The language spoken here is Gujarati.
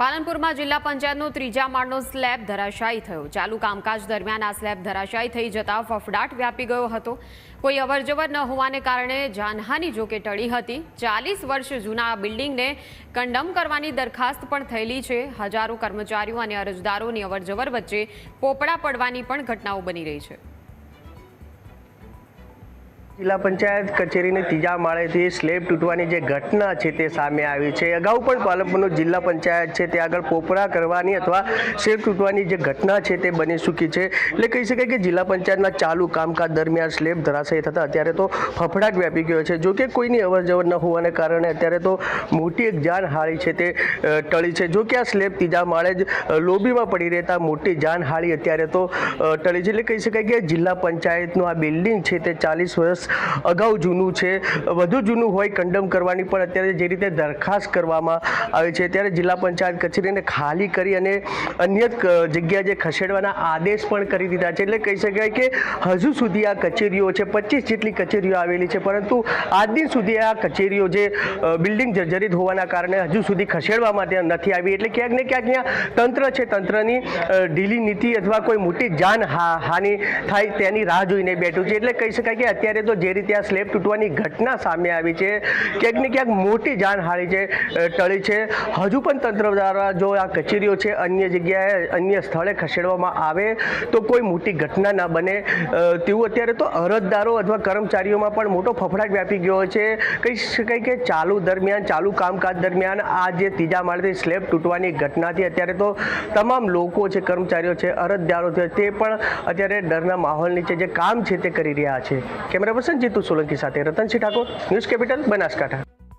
પાલનપુરમાં જિલ્લા પંચાયતનો ત્રીજા માળનો સ્લેબ ધરાશાયી થયો। ચાલુ કામકાજ દરમિયાન આ સ્લેબ ધરાશાયી થઈ જતા ફફડાટ વ્યાપી ગયો હતો। કોઈ અવરજવર ન હોવાને કારણે જાનહાનિ જોકે ટળી હતી। 40 વર્ષ જૂના આ બિલ્ડિંગને કંડમ કરવાની દરખાસ્ત પણ થયેલી છે। હજારો કર્મચારીઓ અને અરજદારોની અવરજવર વચ્ચે પોપડા પડવાની પણ ઘટનાઓ બની રહી છે। જિલ્લા પંચાયત કચેરીની ત્રીજા માળેથી સ્લેબ તૂટવાની જે ઘટના છે તે સામે આવી છે। અગાઉ પણ પાલનપુરનું જિલ્લા પંચાયત છે તે આગળ પોપડા કરવાની અથવા સ્લેબ તૂટવાની જે ઘટના છે તે બની ચૂકી છે। એટલે કહી શકાય કે જિલ્લા પંચાયતના ચાલુ કામકાજ દરમિયાન સ્લેબ ધરાશાયી થતા અત્યારે તો ફફડાટ વ્યાપી ગયો છે। જોકે કોઈની અવરજવર ન હોવાને કારણે અત્યારે તો મોટી એક જાનહાનિ છે તે ટળી છે। જોકે આ સ્લેબ ત્રીજા માળે જ લોબીમાં પડી રહેતા મોટી જાનહાનિ અત્યારે તો ટળી છે। એટલે કહી શકાય કે જિલ્લા પંચાયતનું આ બિલ્ડિંગ છે તે 40 વર્ષ અગાઉ જૂનું છે। વધુ જૂનું હોય કંડમ કરવાની પણ અત્યારે જે રીતે દરખાસ્ત કરવામાં આવે છે ત્યારે જિલ્લા પંચાયત કચેરીને ખાલી કરી અને અન્ય જગ્યાએ જે ખસેડવાના આદેશ પણ કરી દીધા છે। એટલે કહી શકાય કે હજુ સુધી આ કચેરીઓ છે 25 જેટલી કચેરીઓ આવેલી છે, પરંતુ આજ દિન સુધી આ કચેરીઓ જે બિલ્ડિંગ જર્જરિત હોવાના કારણે હજુ સુધી ખસેડવા માટે નથી આવી। એટલે ક્યાંક ને ક્યાંક અહીંયા તંત્ર છે, તંત્રની ઢીલી નીતિ અથવા કોઈ મોટી જાનહાનિ થાય તેની રાહ જોઈને બેઠું છે। એટલે કહી શકાય કે અત્યારે તો જે રીતે આ સ્લેબ તૂટવાની ઘટના સામે આવી છે ક્યાંક ને ક્યાંક મોટી જાનહાનિ છે ટળી છે। હજુ પણ તંત્ર દ્વારા જો આ કચેરીઓ છે અન્ય જગ્યાએ અન્ય સ્થળે ખસેડવામાં આવે તો કોઈ મોટી ઘટના ના બને તેવું અત્યારે તો અરજદારો અથવા કર્મચારીઓમાં પણ મોટો ફફડાટ વ્યાપી ગયો છે। કહી શકાય કે ચાલુ કામકાજ દરમિયાન આ જે ત્રીજા માળેથી સ્લેબ તૂટવાની ઘટનાથી અત્યારે તો તમામ લોકો છે, કર્મચારીઓ છે, અરજદારો છે તે પણ અત્યારે ડરના માહોલ નીચે જે કામ છે તે કરી રહ્યા છે। કેમેરા પર્સન જીતુ સોલંકી સાથે રતનસિંહ ઠાકોર, ન્યૂઝ કેપિટલ, બનાસકાંઠા।